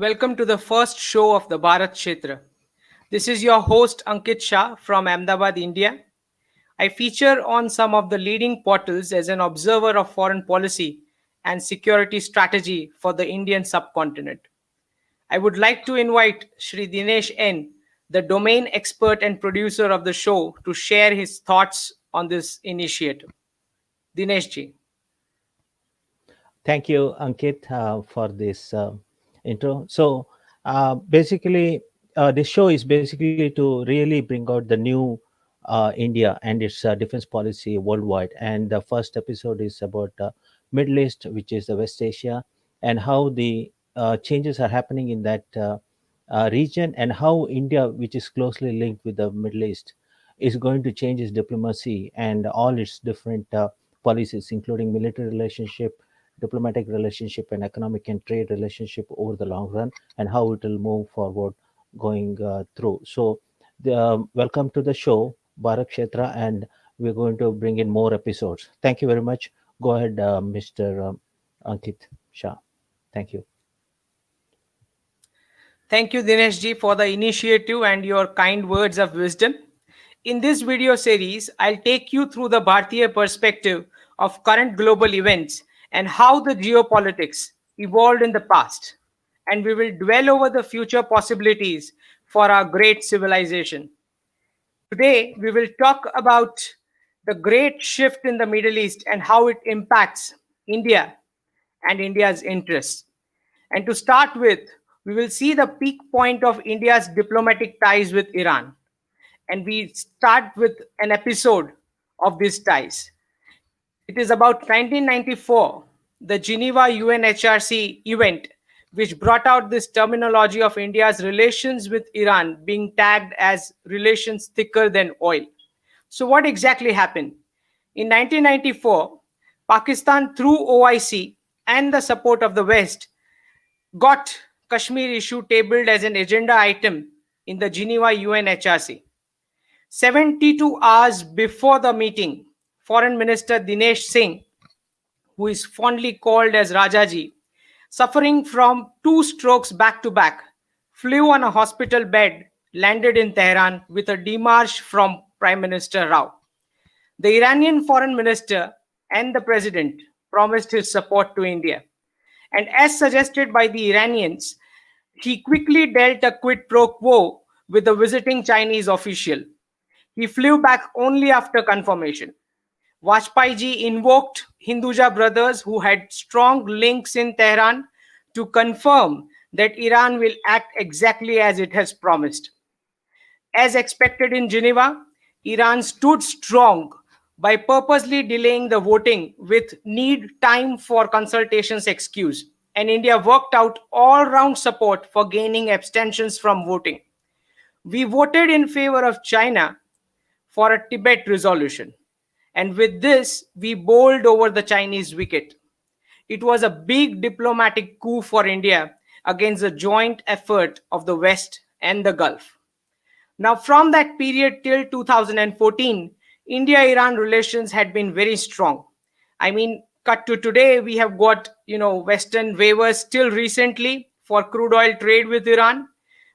Welcome to the first show of the Bharat Kshetra. This is your host Ankit Shah from Ahmedabad, India. I feature on some of the leading portals as an observer of foreign policy and security strategy for the Indian subcontinent. I would like to invite Shri Dinesh N, the domain expert and producer of the show, to share his thoughts on this initiative. Dinesh ji. Thank you, Ankit, for this intro. So, this show is basically to really bring out the new India and its defense policy worldwide. And the first episode is about Middle East, which is the West Asia, and how the changes are happening in that region, and how India, which is closely linked with the Middle East, is going to change its diplomacy and all its different policies, including military relationship, diplomatic relationship, and economic and trade relationship over the long run, and how it will move forward going through. Welcome to the show, Bharat Kshetra, and we're going to bring in more episodes. Thank you very much. Go ahead, Mr. Ankit Shah. Thank you. Thank you, Dinesh ji, for the initiative and your kind words of wisdom. In this video series, I'll take you through the Bharatiya perspective of current global events and how the geopolitics evolved in the past. And we will dwell over the future possibilities for our great civilization. Today, we will talk about the great shift in the Middle East and how it impacts India and India's interests. And to start with, we will see the peak point of India's diplomatic ties with Iran. And we start with an episode of these ties. It is about 1994, the Geneva UNHRC event, which brought out this terminology of India's relations with Iran being tagged as relations thicker than oil. So, what exactly happened? In 1994, Pakistan, through OIC and the support of the West, got Kashmir issue tabled as an agenda item in the Geneva UNHRC. 72 hours before the meeting, Foreign Minister Dinesh Singh, who is fondly called as Rajaji, suffering from two strokes back to back, flew on a hospital bed, landed in Tehran with a demarche from Prime Minister Rao. The Iranian foreign minister and the president promised his support to India. And as suggested by the Iranians, he quickly dealt a quid pro quo with the visiting Chinese official. He flew back only after confirmation. Vajpayee ji invoked Hinduja brothers who had strong links in Tehran to confirm that Iran will act exactly as it has promised. As expected in Geneva, Iran stood strong by purposely delaying the voting with need time for consultations excuse, and India worked out all-round support for gaining abstentions from voting. We voted in favor of China for a Tibet resolution, and with this, we bowled over the Chinese wicket. It was a big diplomatic coup for India against the joint effort of the West and the Gulf. Now, from that period till 2014, India-Iran relations had been very strong. I mean, cut to today, we have got, Western waivers still recently for crude oil trade with Iran.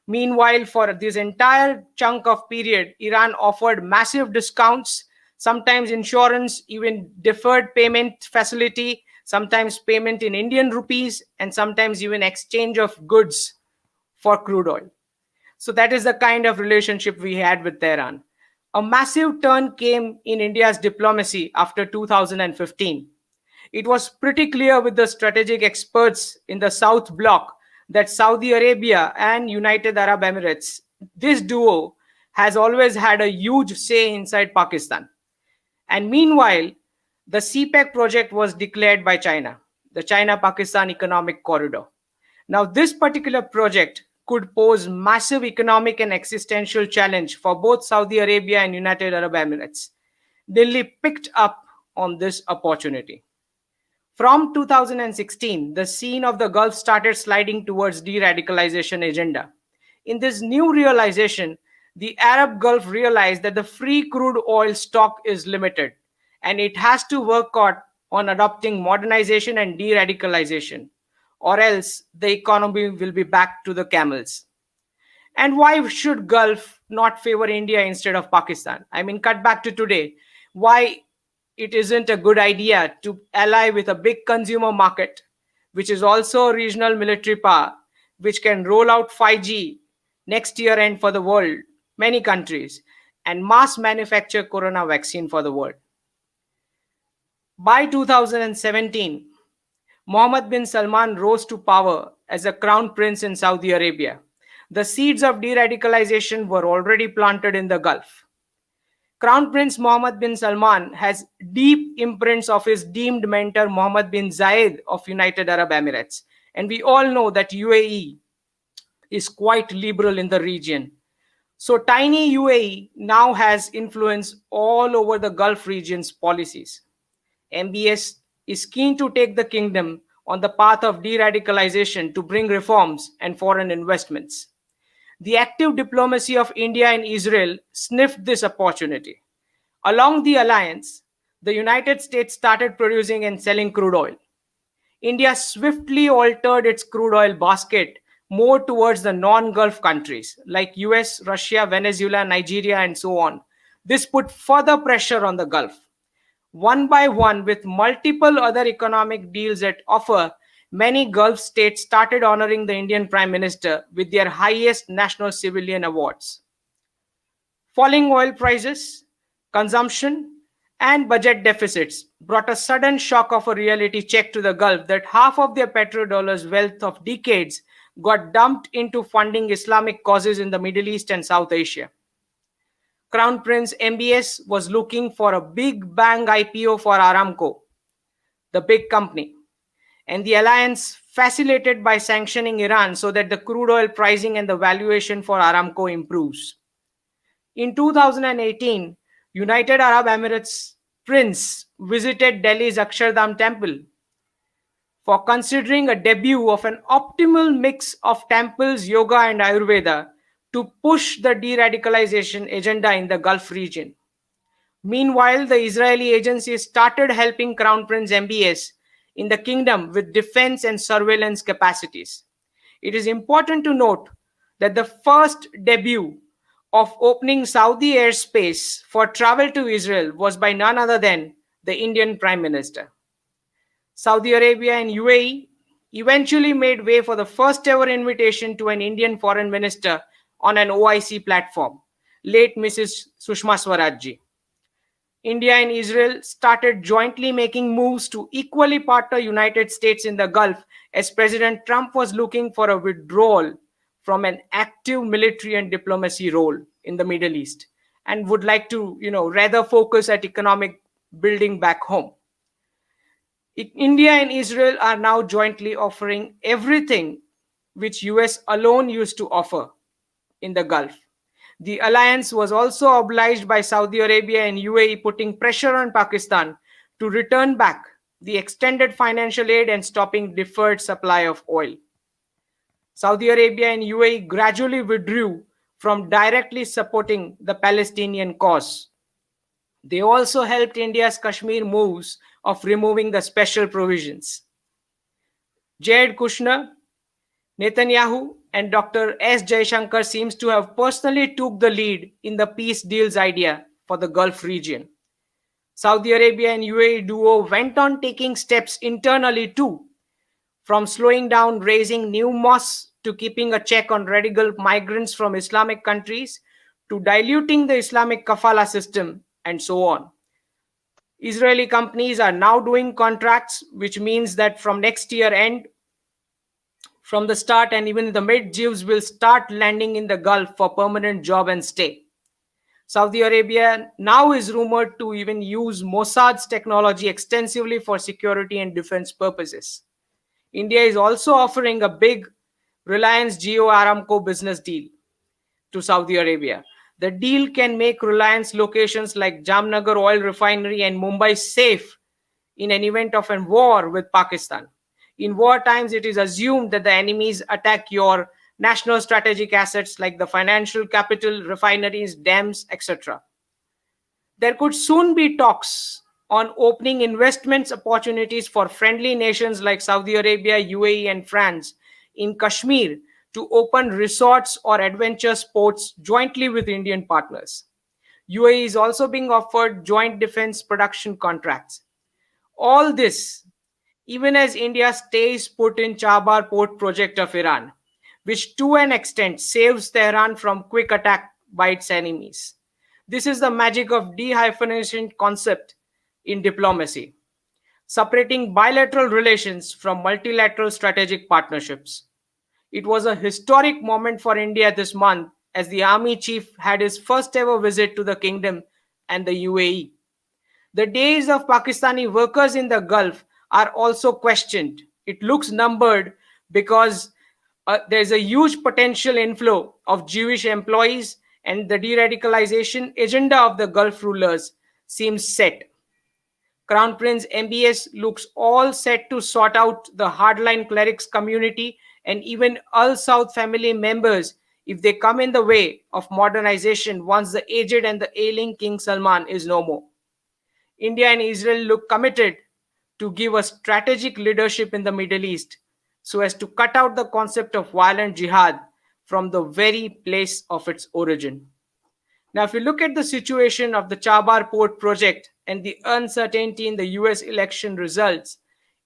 Meanwhile, for this entire chunk of period, Iran offered massive discounts, sometimes insurance, even deferred payment facility, sometimes payment in Indian rupees, and sometimes even exchange of goods for crude oil. So that is the kind of relationship we had with Tehran. A massive turn came in India's diplomacy after 2015. It was pretty clear with the strategic experts in the South Bloc that Saudi Arabia and United Arab Emirates, this duo, has always had a huge say inside Pakistan. And meanwhile, the CPEC project was declared by China, the China-Pakistan Economic Corridor. Now, this particular project could pose massive economic and existential challenge for both Saudi Arabia and United Arab Emirates. Delhi picked up on this opportunity. From 2016, the scene of the Gulf started sliding towards de-radicalization agenda. In this new realization, the Arab Gulf realized that the free crude oil stock is limited, and it has to work on adopting modernization and de-radicalization. or else the economy will be back to the camels. And why should Gulf not favor India instead of Pakistan? I mean, cut back to today. Why it isn't a good idea to ally with a big consumer market, which is also a regional military power, which can roll out 5G next year and for the world, many countries, and mass manufacture corona vaccine for the world. By 2017, Mohammed bin Salman rose to power as a crown prince in Saudi Arabia. The seeds of de radicalization were already planted in the Gulf. Crown Prince Mohammed bin Salman has deep imprints of his deemed mentor Mohammed bin Zayed of United Arab Emirates. And we all know that UAE is quite liberal in the region. So tiny UAE now has influence all over the Gulf region's policies. MBS is keen to take the kingdom on the path of de radicalization to bring reforms and foreign investments. The active diplomacy of India and Israel sniffed this opportunity. Along the alliance, the United States started producing and selling crude oil. India swiftly altered its crude oil basket more towards the non Gulf countries like US, Russia, Venezuela, Nigeria, and so on. This put further pressure on the Gulf. One by one, with multiple other economic deals at offer, many Gulf states started honoring the Indian Prime Minister with their highest national civilian awards. Falling oil prices, consumption, and budget deficits brought a sudden shock of a reality check to the Gulf that half of their petrodollars' wealth of decades got dumped into funding Islamic causes in the Middle East and South Asia. Crown Prince MBS was looking for a big bang IPO for Aramco, the big company, and the alliance facilitated by sanctioning Iran so that the crude oil pricing and the valuation for Aramco improves. In 2018, United Arab Emirates Prince visited Delhi's Akshardham temple for considering a debut of an optimal mix of temples, yoga, and Ayurveda to push the de radicalization agenda in the Gulf region. Meanwhile, the Israeli agency started helping Crown Prince MBS in the kingdom with defense and surveillance capacities. It is important to note that the first debut of opening Saudi airspace for travel to Israel was by none other than the Indian Prime Minister. Saudi Arabia and UAE eventually made way for the first ever invitation to an Indian foreign minister on an OIC platform, late Mrs. Sushma Swaraj. India and Israel started jointly making moves to equally partner United States in the Gulf as President Trump was looking for a withdrawal from an active military and diplomacy role in the Middle East and would like to, rather focus at economic building back home. India and Israel are now jointly offering everything which US alone used to offer in the Gulf. The alliance was also obliged by Saudi Arabia and UAE putting pressure on Pakistan to return back the extended financial aid and stopping deferred supply of oil. Saudi Arabia and UAE gradually withdrew from directly supporting the Palestinian cause. They also helped India's Kashmir moves of removing the special provisions. Jared Kushner, Netanyahu, and Dr. S. Jaishankar seems to have personally took the lead in the peace deals idea for the Gulf region. Saudi Arabia and UAE duo went on taking steps internally too, from slowing down raising new mosques to keeping a check on radical migrants from Islamic countries to diluting the Islamic kafala system and so on. Israeli companies are now doing contracts, which means that from next year end, from the start and even the mid, Jews will start landing in the Gulf for permanent job and stay. Saudi Arabia now is rumored to even use Mossad's technology extensively for security and defense purposes. India is also offering a big Reliance Jio Aramco business deal to Saudi Arabia. The deal can make Reliance locations like Jamnagar Oil Refinery and Mumbai safe in an event of a war with Pakistan. In war times, it is assumed that the enemies attack your national strategic assets like the financial capital, refineries, dams, etc. There could soon be talks on opening investments opportunities for friendly nations like Saudi Arabia, UAE, and France in Kashmir to open resorts or adventure sports jointly with Indian partners. UAE is also being offered joint defense production contracts. All this, even as India stays put in Chabar port project of Iran, which to an extent saves Tehran from quick attack by its enemies. This is the magic of de-hyphenation concept in diplomacy, separating bilateral relations from multilateral strategic partnerships. It was a historic moment for India this month as the army chief had his first ever visit to the kingdom and the UAE. The days of Pakistani workers in the Gulf are also questioned. It looks numbered because there's a huge potential inflow of Jewish employees, and the de radicalization agenda of the Gulf rulers seems set. Crown Prince MBS looks all set to sort out the hardline clerics community and even Al Saud family members if they come in the way of modernization once the aged and the ailing King Salman is no more. India and Israel look committed to give a strategic leadership in the Middle East so as to cut out the concept of violent jihad from the very place of its origin. Now, if you look at the situation of the Chabar port project and the uncertainty in the US election results,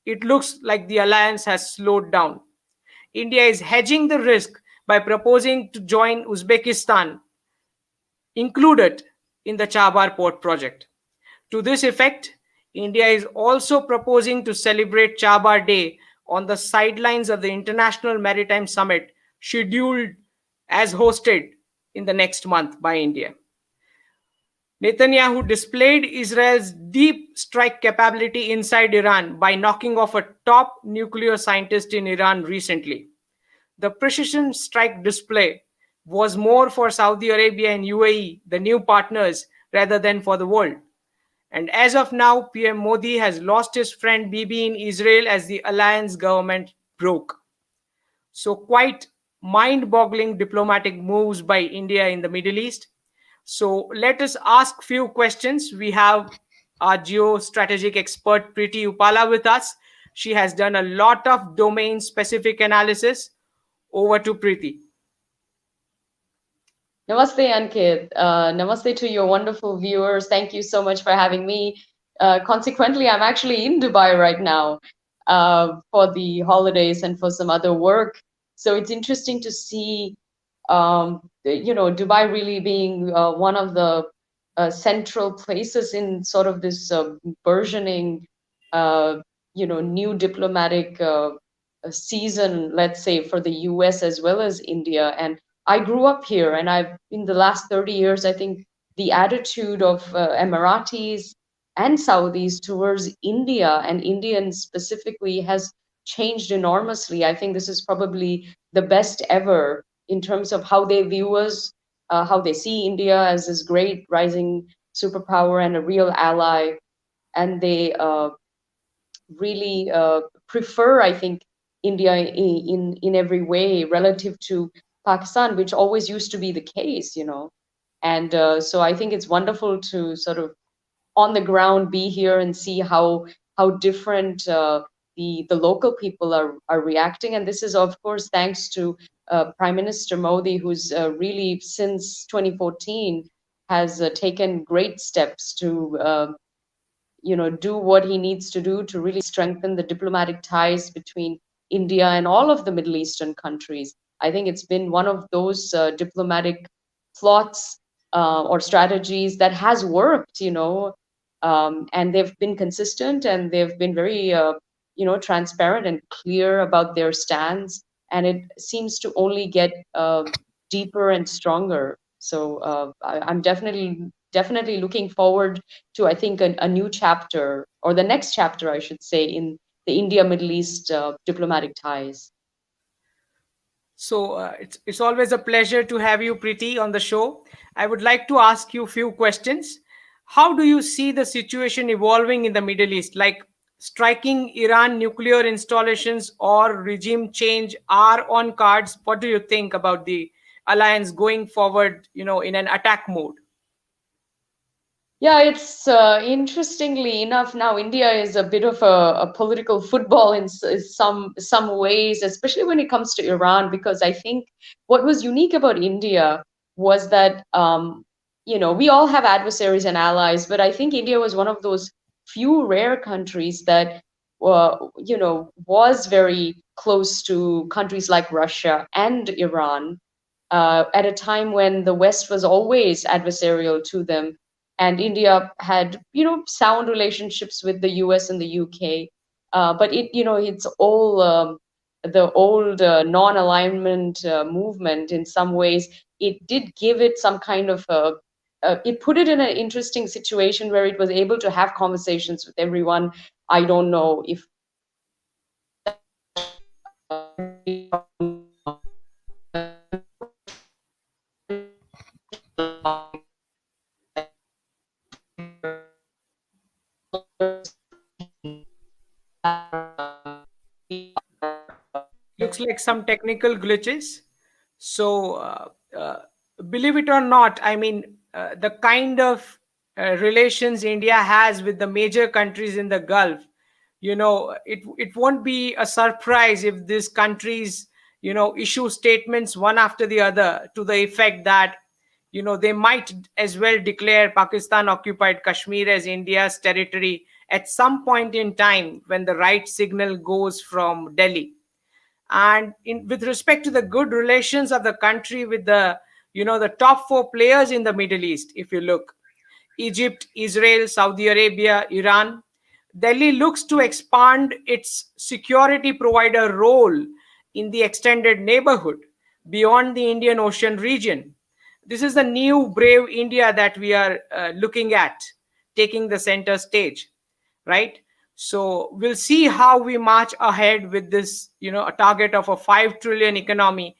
it looks like the alliance has slowed down. India is hedging the risk by proposing to join Uzbekistan included in the Chabar port project. To this effect, India is also proposing to celebrate Chabar Day on the sidelines of the International Maritime Summit scheduled as hosted in the next month by India. Netanyahu displayed Israel's deep strike capability inside Iran by knocking off a top nuclear scientist in Iran recently. The precision strike display was more for Saudi Arabia and UAE, the new partners, rather than for the world. And as of now, PM Modi has lost his friend Bibi in Israel as the alliance government broke. So, quite mind boggling diplomatic moves by India in the Middle East. So, let us ask few questions. We have our geostrategic expert Preeti Upala with us. She has done a lot of domain specific analysis. Over to Preeti. Namaste, Ankit. Namaste to your wonderful viewers. Thank you so much for having me. Consequently, I'm actually in Dubai right now for the holidays and for some other work. So it's interesting to see, Dubai really being one of the central places in sort of this burgeoning, uh, new diplomatic season, let's say, for the US as well as India. And I grew up here, and I've in the last 30 years, I think the attitude of Emiratis and Saudis towards India and Indians specifically has changed enormously. I think this is probably the best ever in terms of how they view us, how they see India as this great rising superpower and a real ally, and they really prefer, I think, India in every way relative to Pakistan, which always used to be the case. And so I think it's wonderful to sort of on the ground be here and see how different the local people are reacting. And this is, of course, thanks to Prime Minister Modi, who's really since 2014 has taken great steps to do what he needs to do to really strengthen the diplomatic ties between India and all of the Middle Eastern countries. I think it's been one of those diplomatic plots or strategies that has worked. And they've been consistent and they've been very, transparent and clear about their stance. And it seems to only get deeper and stronger. So I'm definitely looking forward to, I think, a new chapter, or the next chapter, I should say, in the India Middle East diplomatic ties. So it's always a pleasure to have you, Preeti, on the show. I would like to ask you a few questions. How do you see the situation evolving in the Middle East? Like striking Iran nuclear installations or regime change are on cards. What do you think about the alliance going forward? In an attack mode. Yeah, it's interestingly enough now India is a bit of a political football in some ways, especially when it comes to Iran, because I think what was unique about India was that we all have adversaries and allies, but I think India was one of those few rare countries that was very close to countries like Russia and Iran at a time when the West was always adversarial to them, and India had, sound relationships with the US and the UK. But it's all the old non-alignment movement. In some ways, it did give it some kind of it put it in an interesting situation where it was able to have conversations with everyone. I don't know if Looks like some technical glitches. So, believe it or not, I mean, the kind of relations India has with the major countries in the Gulf, it won't be a surprise if these countries, issue statements one after the other to the effect that, they might as well declare Pakistan occupied Kashmir as India's territory at some point in time when the right signal goes from Delhi. And with respect to the good relations of the country with the top four players in the Middle East, if you look, Egypt, Israel, Saudi Arabia, Iran, Delhi looks to expand its security provider role in the extended neighborhood beyond the Indian Ocean region. This is the new brave India that we are looking at taking the center stage, right? So we'll see how we march ahead with this, a target of a 5 trillion economy,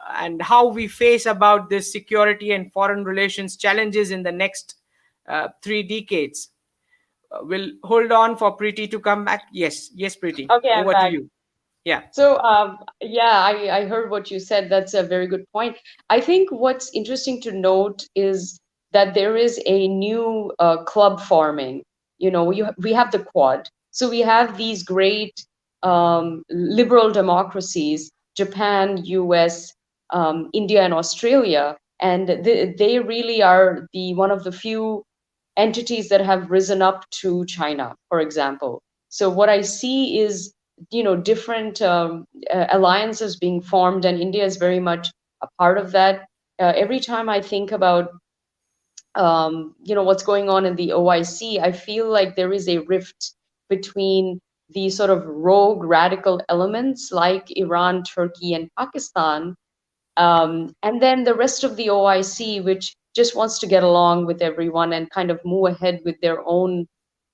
and how we face about this security and foreign relations challenges in the next 3 decades. We'll hold on for Preeti to come back. Yes, yes, Preeti, okay, I'm over to back. you. Yeah. So, yeah, I heard what you said. That's a very good point. I think what's interesting to note is that there is a new club forming. We have the Quad. So we have these great liberal democracies, Japan, US, India, and Australia. And they really are the one of the few entities that have risen up to China, for example. So what I see is, different alliances being formed, and India is very much a part of that. Every time I think about, what's going on in the OIC, I feel like there is a rift between the sort of rogue radical elements like Iran, Turkey, and Pakistan, and then the rest of the OIC, which just wants to get along with everyone and kind of move ahead with their own,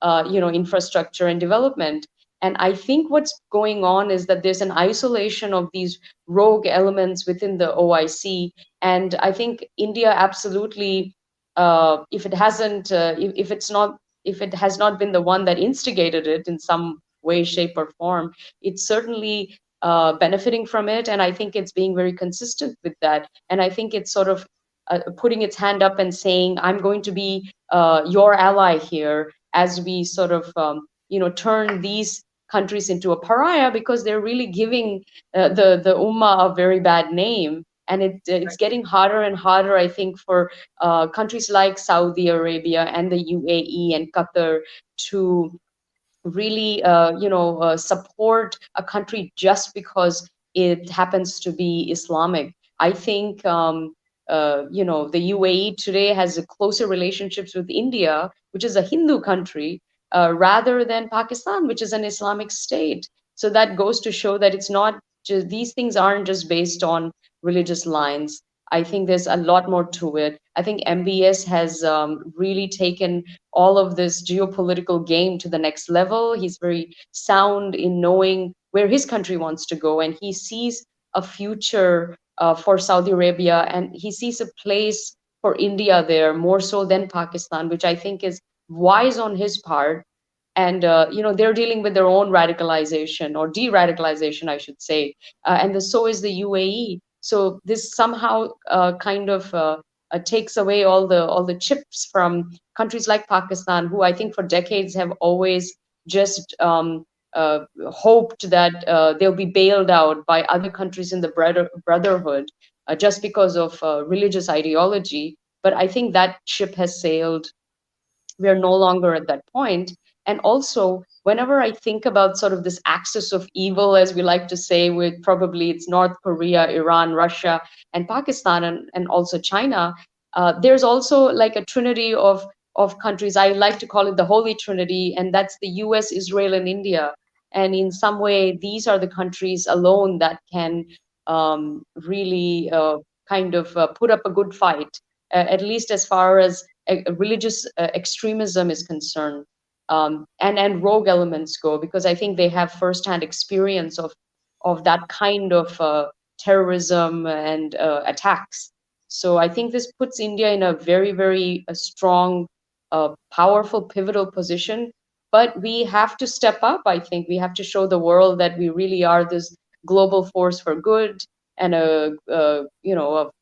infrastructure and development. And I think what's going on is that there's an isolation of these rogue elements within the OIC. And I think India absolutely, if it hasn't, if it's not, if it has not been the one that instigated it in some way, shape, or form, it's certainly benefiting from it. And I think it's being very consistent with that. And I think it's sort of putting its hand up and saying, I'm going to be your ally here as we sort of, turn these countries into a pariah because they're really giving the Ummah a very bad name. And it's getting harder and harder, I think, for countries like Saudi Arabia and the UAE and Qatar to really support a country just because it happens to be Islamic. I think the UAE today has a closer relationships with India, which is a Hindu country, rather than Pakistan, which is an Islamic state. So that goes to show that it's not just, these things aren't just based on religious lines. I think there's a lot more to it. I think MBS has really taken all of this geopolitical game to the next level. He's very sound in knowing where his country wants to go, and he sees a future for Saudi Arabia, and he sees a place for India there more so than Pakistan, which I think is wise on his part. And they're dealing with their own radicalization or de-radicalization, I should say, so is the UAE. So this somehow kind of takes away all the chips from countries like Pakistan, who I think for decades have always just uh, hoped that they'll be bailed out by other countries in the brotherhood just because of religious ideology. But I think that ship has sailed. We are no longer at that point. And also, whenever I think about sort of this axis of evil, as we like to say, with probably it's North Korea, Iran, Russia, and Pakistan, and also China, there's also like a trinity of countries. I like to call it the Holy Trinity, and that's the US, Israel, and India. And in some way, these are the countries alone that can really kind of put up a good fight, at least as far as religious extremism is concerned, and rogue elements go, because I think they have firsthand experience of that kind of terrorism and attacks. So I think this puts India in a very, very strong, powerful, pivotal position. But we have to step up. I think we have to show the world that we really are this global force for good, and a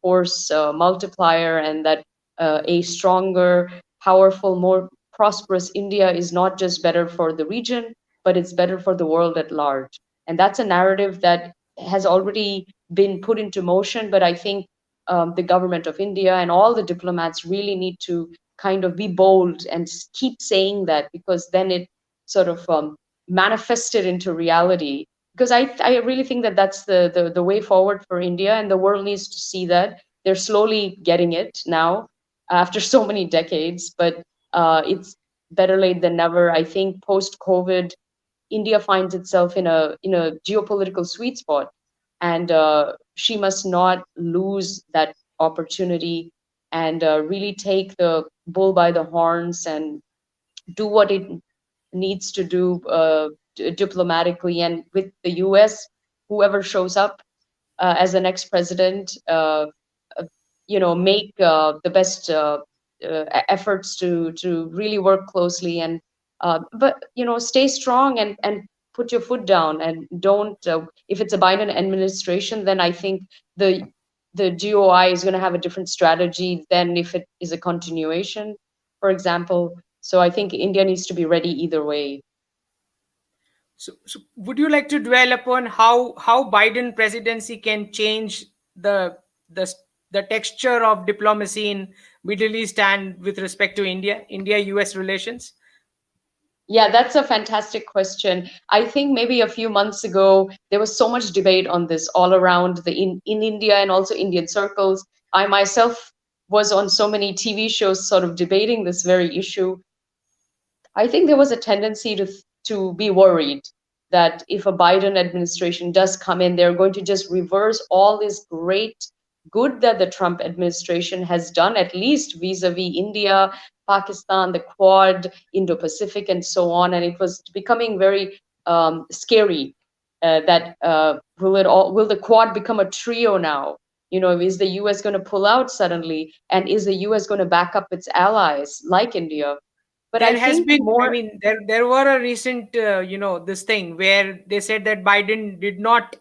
force multiplier, and that a stronger, powerful, more prosperous India is not just better for the region, but it's better for the world at large. And that's a narrative that has already been put into motion. But I think the government of India and all the diplomats really need to kind of be bold and keep saying that, because then it sort of manifested into reality. Because I really think that that's the way forward for India, and the world needs to see that. They're slowly getting it now after so many decades, but it's better late than never. I think post COVID, India finds itself in a geopolitical sweet spot, and she must not lose that opportunity, and really take the bull by the horns and do what it needs to do diplomatically. And with the US, whoever shows up as the next president, uh, make the best efforts to really work closely, and but stay strong, and put your foot down, and don't. If it's a Biden administration, then I think the GOI is going to have a different strategy than if it is a continuation, for example. So I think India needs to be ready either way. So would you like to dwell upon how Biden presidency can change the the the texture of diplomacy in Middle East and with respect to India-US relations? Yeah, that's a fantastic question. I think maybe a few months ago, there was so much debate on this all around in India and also Indian circles. I myself was on so many TV shows sort of debating this very issue. I think there was a tendency to be worried that if a Biden administration does come in, they're going to just reverse all this great good that the Trump administration has done, at least vis-a-vis India, Pakistan, the Quad, Indo-Pacific, and so on. And it was becoming very scary that will the Quad become a trio now? Is the U.S. going to pull out suddenly, and is the U.S. going to back up its allies like India? But I There has think been, I more. mean, there were a recent, this thing where they said that Biden did not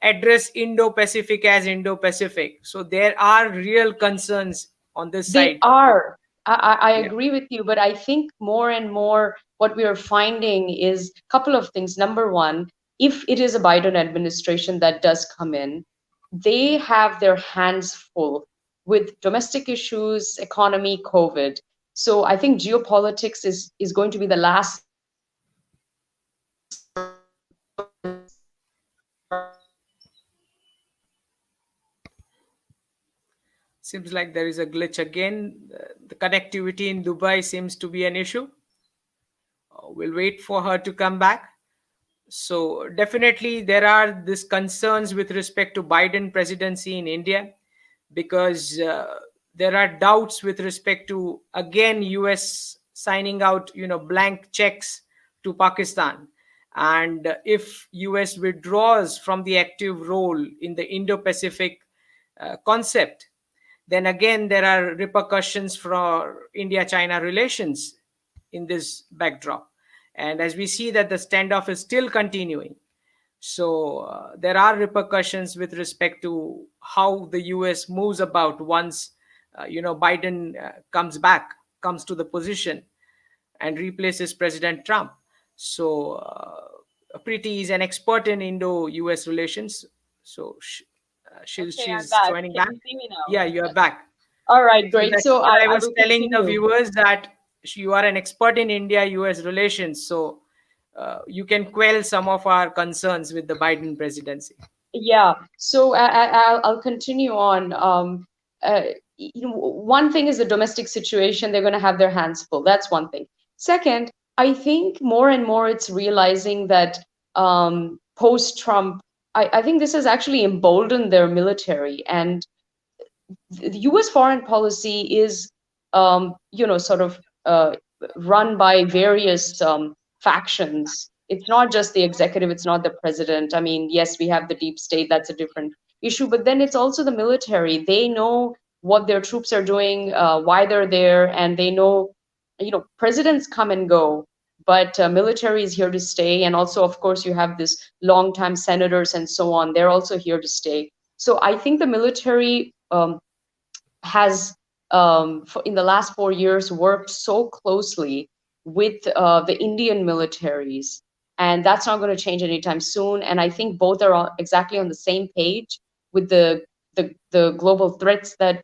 address Indo-Pacific as Indo-Pacific. So there are real concerns on this They side. are. I Yeah. agree with you, but I think more and more what we are finding is a couple of things. Number one, if it is a Biden administration that does come in, they have their hands full with domestic issues, economy, COVID. So I think geopolitics is going to be the last Seems like there is a glitch again. The connectivity in Dubai seems to be an issue. We'll wait for her to come back. So definitely there are these concerns with respect to Biden presidency in India, because there are doubts with respect to again US signing out blank checks to Pakistan, and if US withdraws from the active role in the Indo-Pacific concept, then again there are repercussions for India-China relations in this backdrop. And as we see that the standoff is still continuing, so there are repercussions with respect to how the US moves about once Biden comes to the position and replaces President Trump. So, Preeti is an expert in Indo-US relations. So, Okay, I'm she's back. joining Can back. you see me now? Yeah, you are back. All right, So great. that's So what I I was will telling the continue. viewers, that you are an expert in India-US relations. So, you can quell some of our concerns with the Biden presidency. Yeah. So I'll continue on. Uh, One thing is the domestic situation. They're going to have their hands full. That's one thing. Second, I think more and more it's realizing that post-Trump, I think this has actually emboldened their military. And the US foreign policy is, sort of run by various factions. It's not just the executive, it's not the president. I mean, yes, we have the deep state, that's a different issue, but then it's also the military. They know what their troops are doing, why they're there, and they know, presidents come and go, but military is here to stay. And also, of course, you have this long-time senators and so on. They're also here to stay. So I think the military has in the last 4 years worked so closely with the Indian militaries, and that's not going to change anytime soon. And I think both are exactly on the same page with the global threats that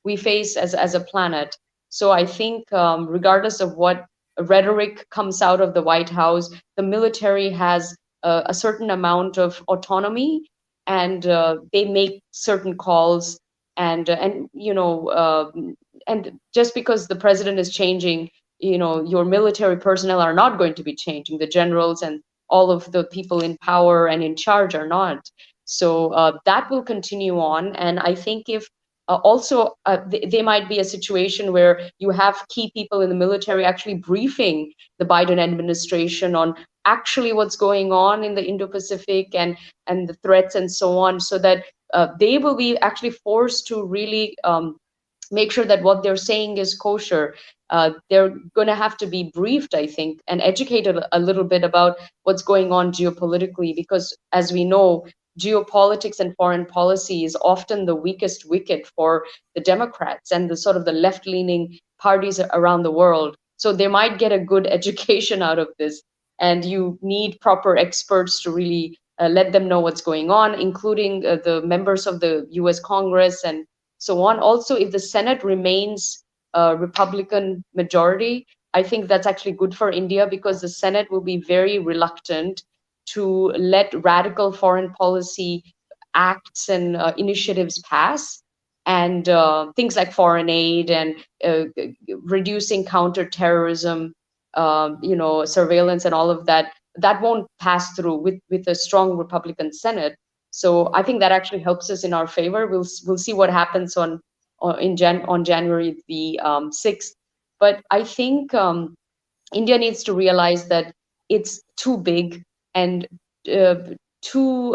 we face as a planet. So I think regardless of what rhetoric comes out of the White House, the military has a certain amount of autonomy, and they make certain calls, and and just because the president is changing, your military personnel are not going to be changing. The generals and all of the people in power and in charge are not. So that will continue on. And I think if also there might be a situation where you have key people in the military actually briefing the Biden administration on actually what's going on in the Indo-Pacific, and the threats and so on, so that they will be actually forced to really make sure that what they're saying is kosher. They're going to have to be briefed, I think, and educated a little bit about what's going on geopolitically, because as we know, geopolitics and foreign policy is often the weakest wicket for the Democrats and the sort of the left-leaning parties around the world. So they might get a good education out of this, and you need proper experts to really let them know what's going on, including the members of the US Congress and so on. Also, if the Senate remains a Republican majority, I think that's actually good for India, because the Senate will be very reluctant to let radical foreign policy acts and initiatives pass. And things like foreign aid and uh, reducing counterterrorism, surveillance and all of that, that won't pass through with a strong Republican Senate. So I think that actually helps us in our favor. We'll see what happens on January the 6th. But I think India needs to realize that it's too big and uh, too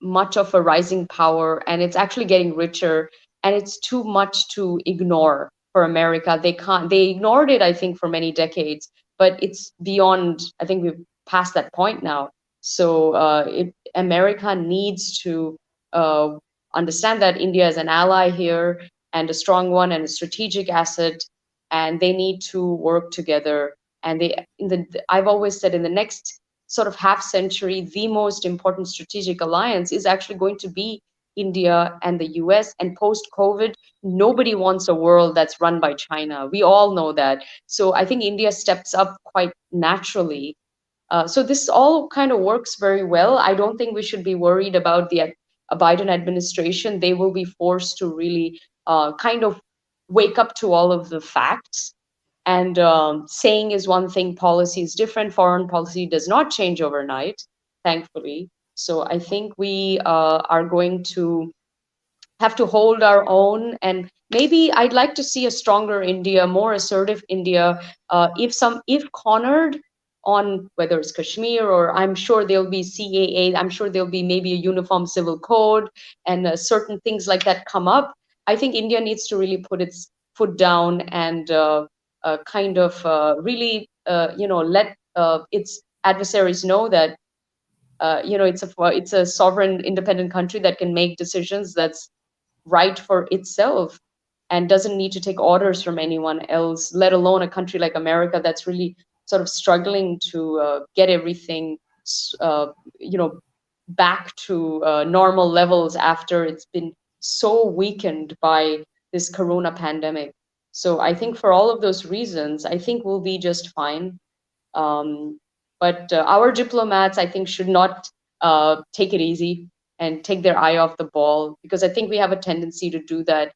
much of a rising power, and it's actually getting richer, and it's too much to ignore for America. They can't. They ignored it, I think, for many decades, but it's beyond. I think we've passed that point now. So America needs to uh, understand that India is an ally here, and a strong one, and a strategic asset, and they need to work together. And I've always said, in the next sort of half century, the most important strategic alliance is actually going to be India and the US. And post COVID, nobody wants a world that's run by China. We all know that. So I think India steps up quite naturally. So this all kind of works very well. I don't think we should be worried about the Biden administration. They will be forced to really kind of wake up to all of the facts. And saying is one thing, policy is different. Foreign policy does not change overnight, thankfully. So I think we are going to have to hold our own. And maybe I'd like to see a stronger India, more assertive India. If cornered on whether it's Kashmir, or I'm sure there'll be CAA, I'm sure there'll be maybe a uniform civil code, and certain things like that come up. I think India needs to really put its foot down and kind of really, let its adversaries know that it's a sovereign, independent country that can make decisions that's right for itself. and doesn't need to take orders from anyone else, let alone a country like America that's really sort of struggling to get everything, uh, you know, back to normal levels after it's been so weakened by this corona pandemic. So I think for all of those reasons, I think we'll be just fine. Um, but our diplomats, I think, should not take it easy and take their eye off the ball, because I think we have a tendency to do that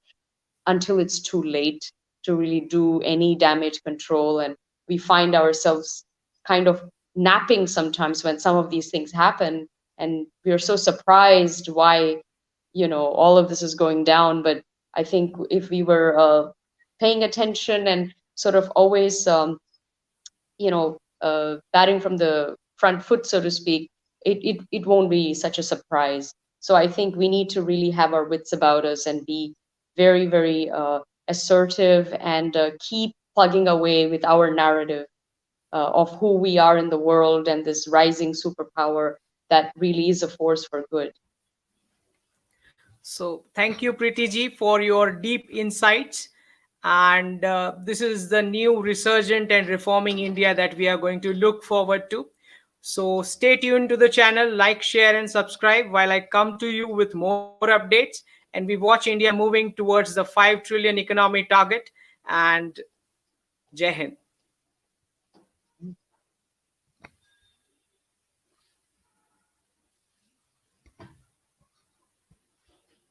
until it's too late to really do any damage control. And we find ourselves kind of napping sometimes when some of these things happen. And we are so surprised why, all of this is going down. But I think if we were paying attention and sort of always, batting from the front foot, so to speak, it won't be such a surprise. So I think we need to really have our wits about us and be very, very assertive and keep plugging away with our narrative of who we are in the world and this rising superpower that really is a force for good. So, thank you, Preeti ji, for your deep insights. And this is the new resurgent and reforming India that we are going to look forward to. So, stay tuned to the channel, like, share, and subscribe while I come to you with more updates. And we watch India moving towards the 5 trillion economy target. And Jai Hind.